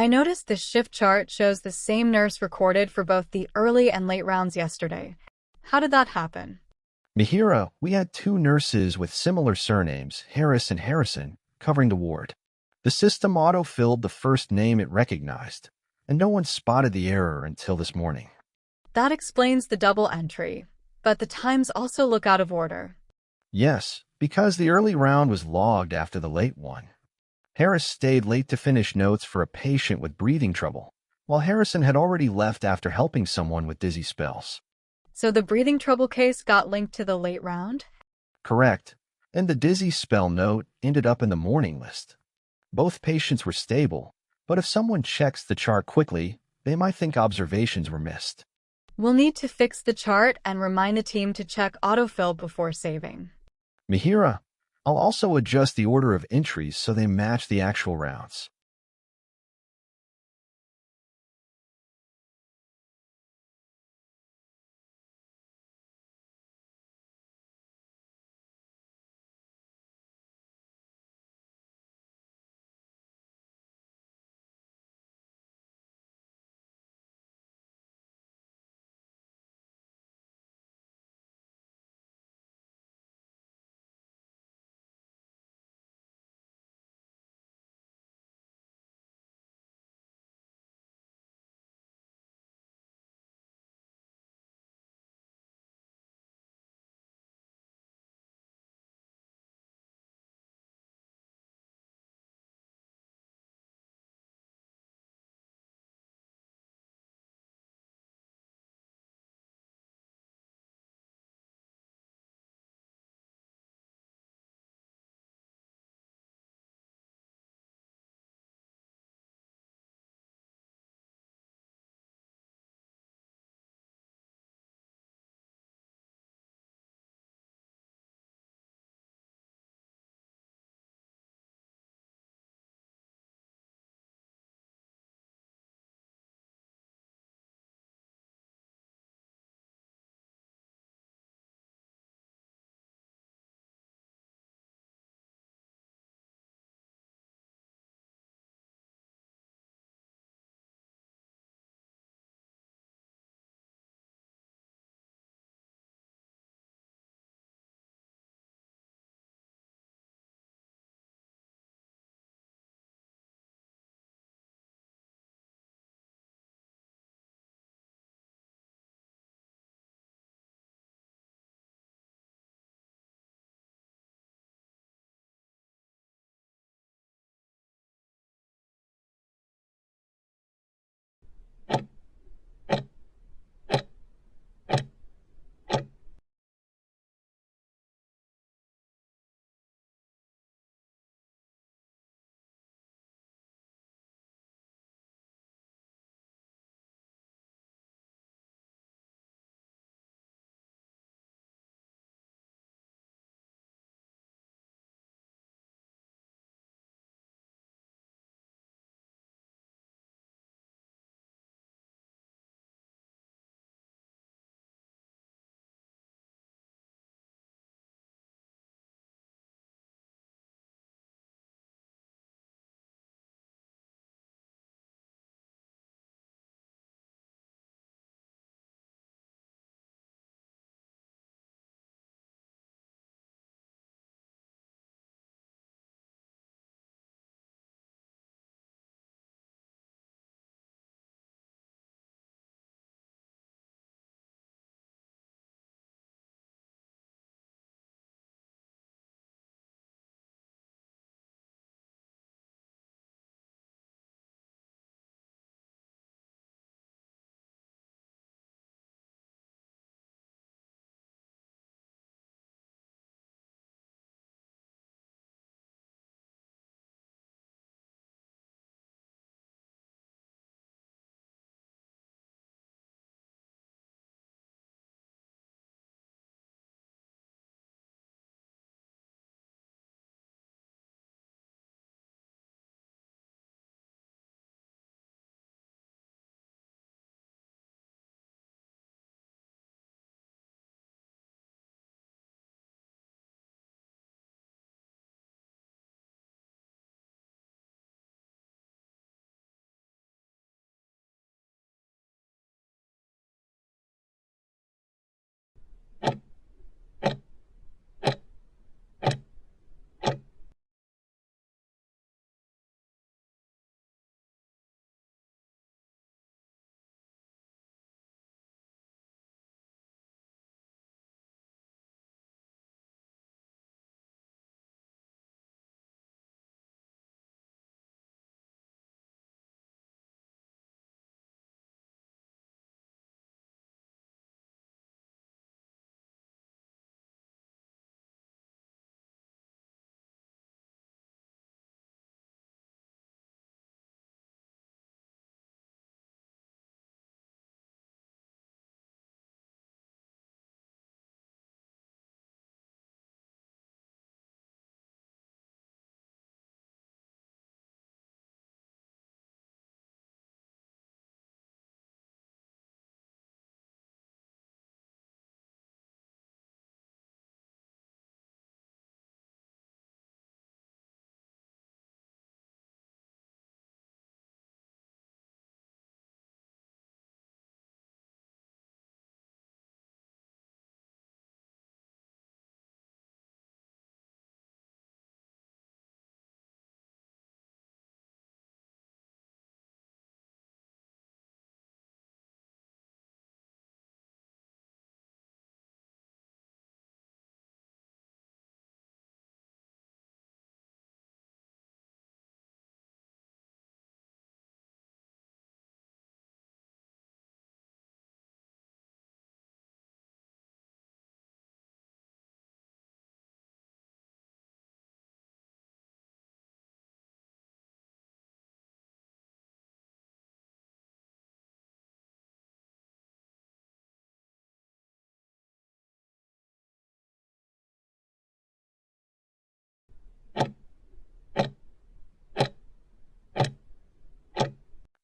I noticed the shift chart shows the same nurse recorded for both the early and late rounds yesterday. How did that happen? Mihira, we had two nurses with similar surnames, Harris and Harrison, covering the ward. The system auto-filled the first name it recognized, and no one spotted the error until this morning. That explains the double entry, but the times also look out of order. Yes, because the early round was logged after the late one. Harris stayed late to finish notes for a patient with breathing trouble, while Harrison had already left after helping someone with dizzy spells. So the breathing trouble case got linked to the late round? Correct, and the dizzy spell note ended up in the morning list. Both patients were stable, but if someone checks the chart quickly, they might think observations were missed. We'll need to fix the chart and remind the team to check autofill before saving. Mihira, I'll also adjust the order of entries so they match the actual rounds.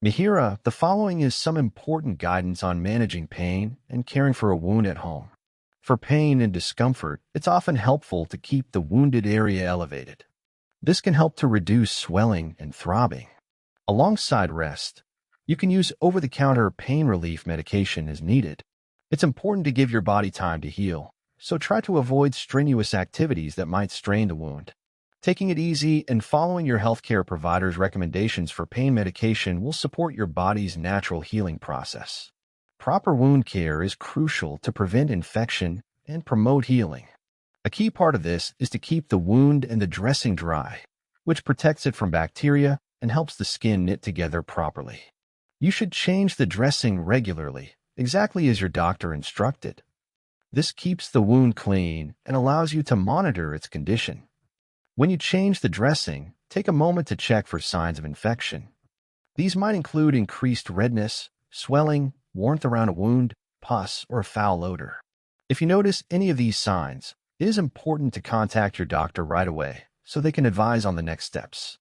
Mihira, the following is some important guidance on managing pain and caring for a wound at home. For pain and discomfort, it's often helpful to keep the wounded area elevated. This can help to reduce swelling and throbbing. Alongside rest, you can use over-the-counter pain relief medication as needed. It's important to give your body time to heal, so try to avoid strenuous activities that might strain the wound. Taking it easy and following your healthcare provider's recommendations for pain medication will support your body's natural healing process. Proper wound care is crucial to prevent infection and promote healing. A key part of this is to keep the wound and the dressing dry, which protects it from bacteria and helps the skin knit together properly. You should change the dressing regularly, exactly as your doctor instructed. This keeps the wound clean and allows you to monitor its condition. When you change the dressing, take a moment to check for signs of infection. These might include increased redness, swelling, warmth around a wound, pus, or a foul odor. If you notice any of these signs, it is important to contact your doctor right away so they can advise on the next steps.